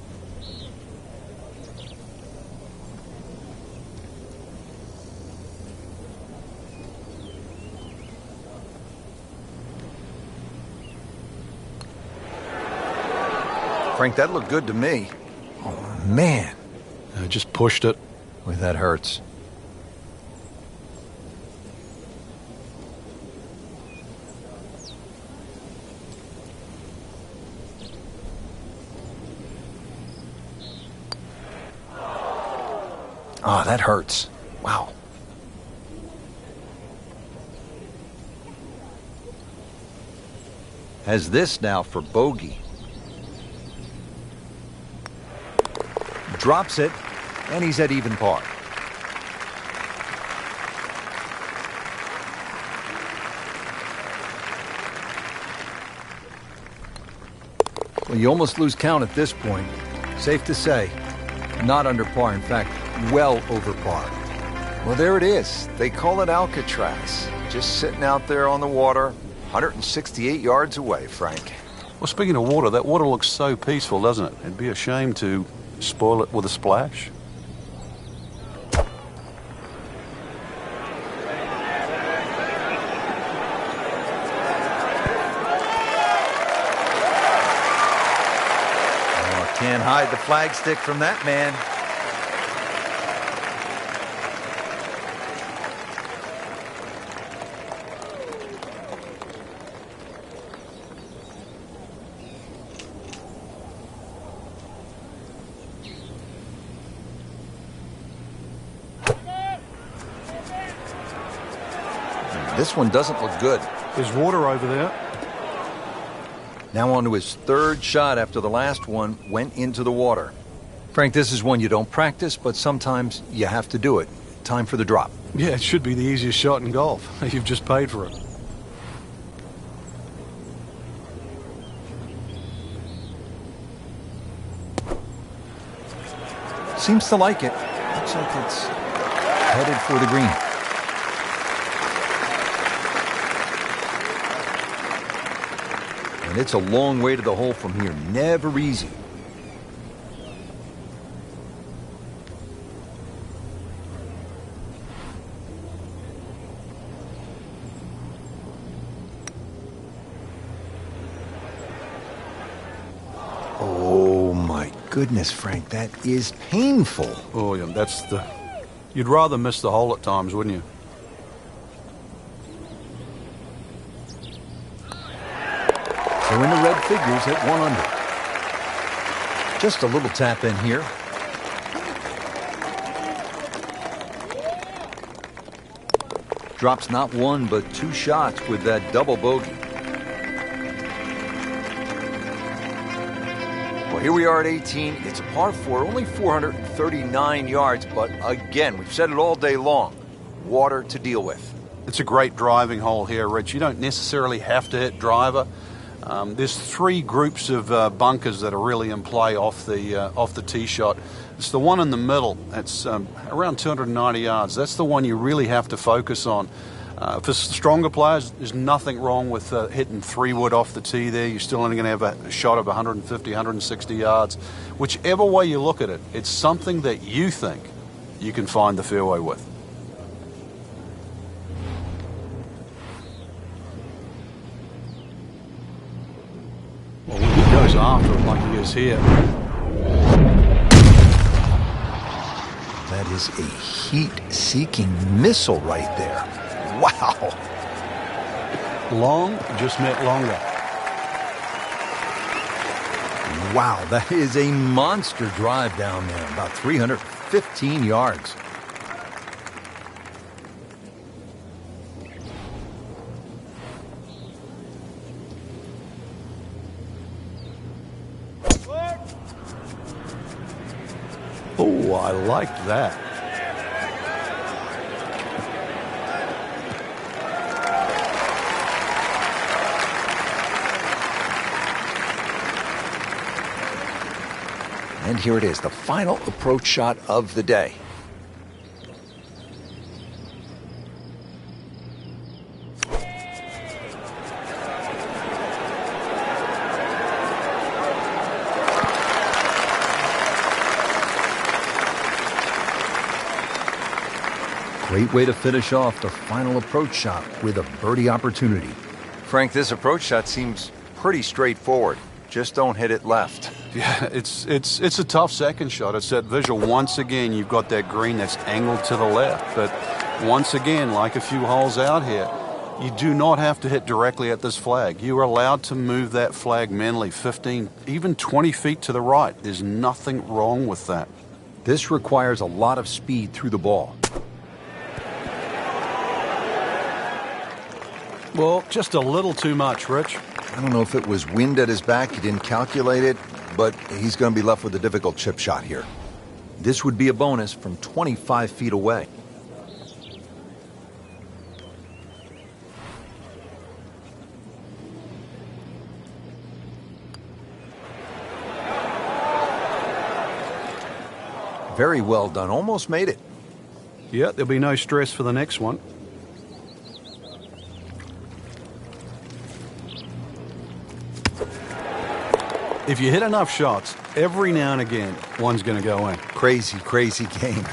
Frank, that looked good to me. Oh, man. I just pushed it. Boy, that hurts. Oh, that hurts. Wow. Has this now for bogey. Drops it, and he's at even par. Well, you almost lose count at this point. Safe to say, not under par. In fact, well over par. Well, there it is. They call it Alcatraz. Just sitting out there on the water, 168 yards away, Frank. Well, speaking of water, that water looks so peaceful, doesn't it? It'd be a shame to spoil it with a splash. Oh, can't hide the flagstick from that man. This one doesn't look good. There's water over there. Now on to his third shot after the last one went into the water. Frank, this is one you don't practice, but sometimes you have to do it. Time for the drop. Yeah, it should be the easiest shot in golf. You've just paid for it. Seems to like it. Looks like it's headed for the green. And it's a long way to the hole from here. Never easy. Oh my goodness, Frank, that is painful. Oh, yeah, that's the... You'd rather miss the hole at times, wouldn't you? So in the red figures at 1 under. Just a little tap in here. Drops not one, but 2 shots with that double bogey. Well, here we are at 18. It's a par 4, only 439 yards, but again, we've said it all day long. Water to deal with. It's a great driving hole here, Rich. You don't necessarily have to hit driver. There's 3 groups of bunkers that are really in play off the tee shot. It's the one in the middle. It's around 290 yards. That's the one you really have to focus on. For stronger players, there's nothing wrong with hitting 3-wood off the tee there. You're still only going to have a shot of 150, 160 yards. Whichever way you look at it, it's something that you think you can find the fairway with. Well, when he goes after it like he is here. That is a heat-seeking missile right there. Wow. Long just meant longer. Wow, that is a monster drive down there, about 315 yards. Oh, I like that. And here it is, the final approach shot of the day. Great way to finish off the final approach shot with a birdie opportunity. Frank, this approach shot seems pretty straightforward. Just don't hit it left. Yeah, it's a tough second shot. It's that visual. Once again, you've got that green that's angled to the left. But once again, like a few holes out here, you do not have to hit directly at this flag. You are allowed to move that flag mentally 15, even 20 feet to the right. There's nothing wrong with that. This requires a lot of speed through the ball. Well, just a little too much, Rich. I don't know if it was wind at his back, he didn't calculate it, but he's going to be left with a difficult chip shot here. This would be a bonus from 25 feet away. Very well done, almost made it. Yeah, there'll be no stress for the next one. If you hit enough shots, every now and again, one's going to go in. Crazy, crazy game.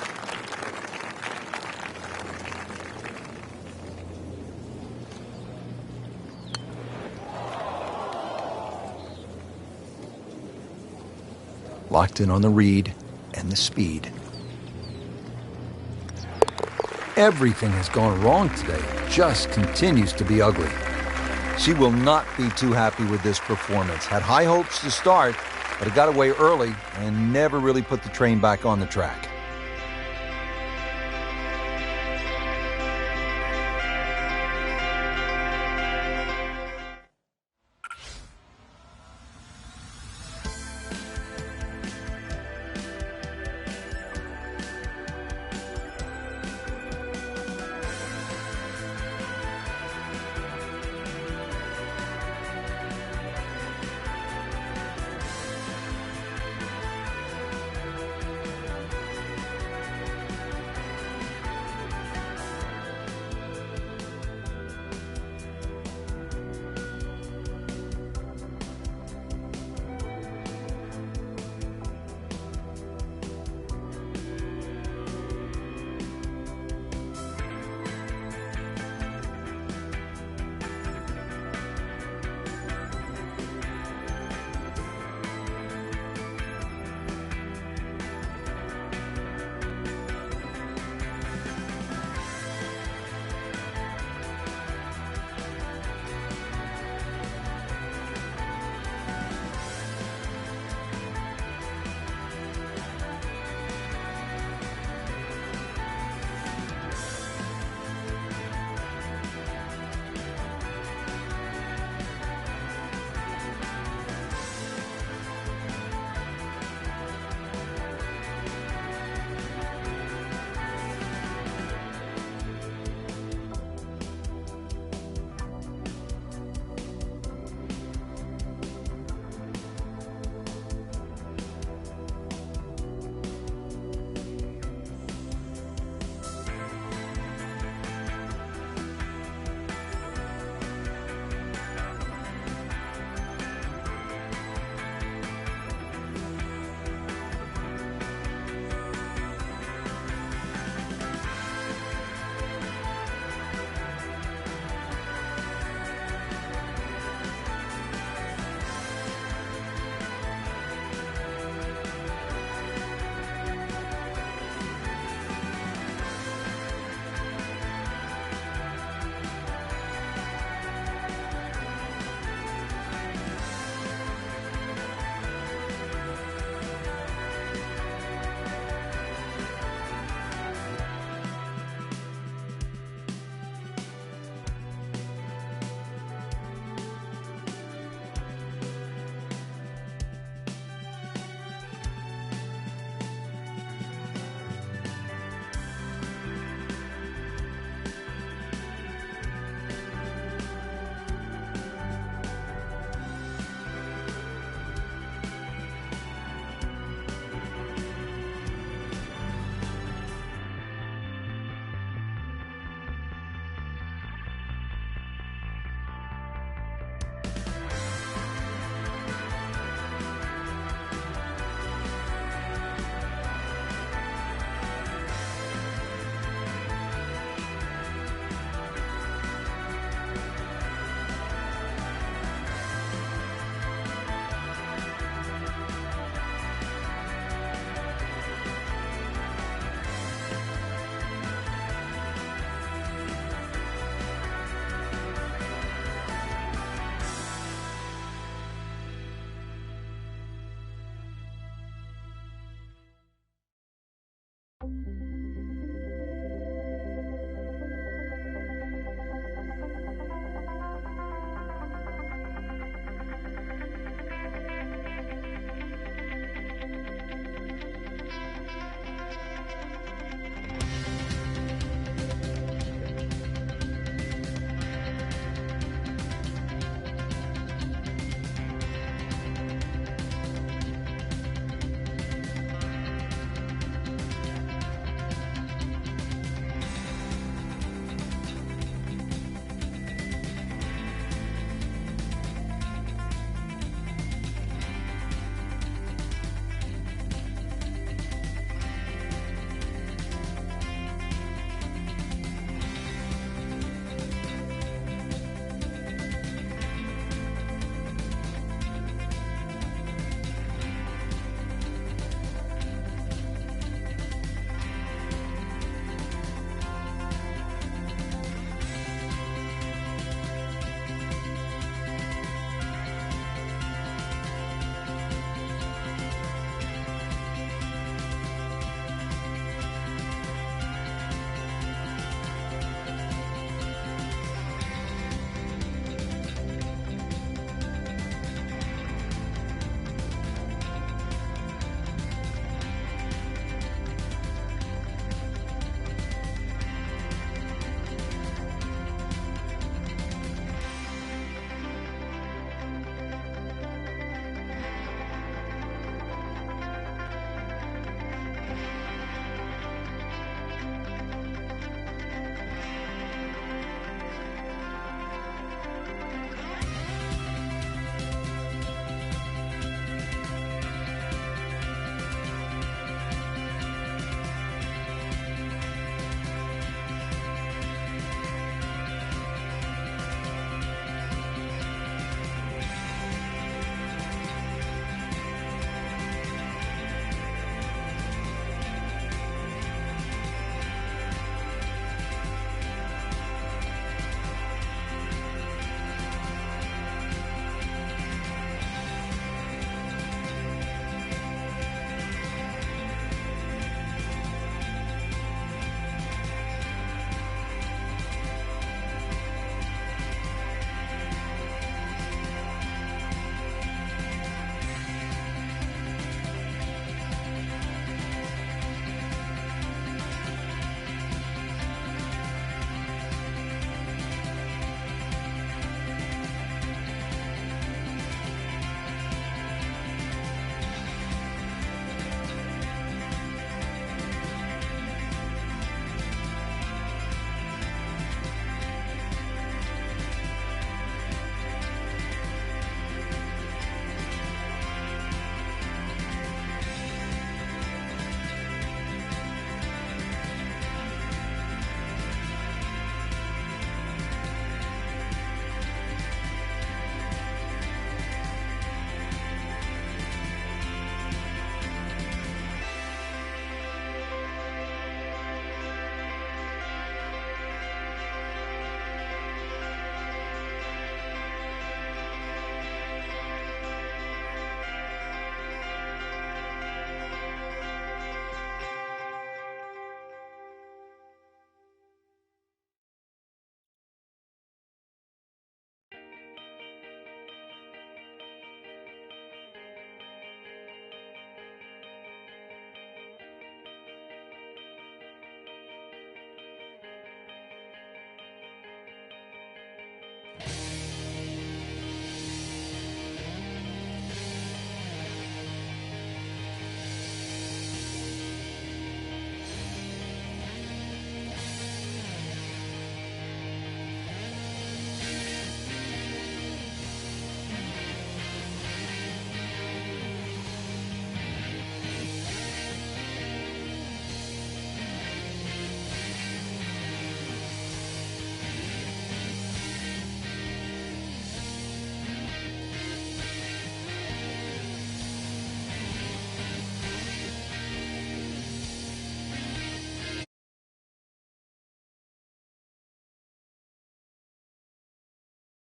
Locked in on the read and the speed. Everything has gone wrong today. It just continues to be ugly. She will not be too happy with this performance. Had high hopes to start, but it got away early and never really put the train back on the track.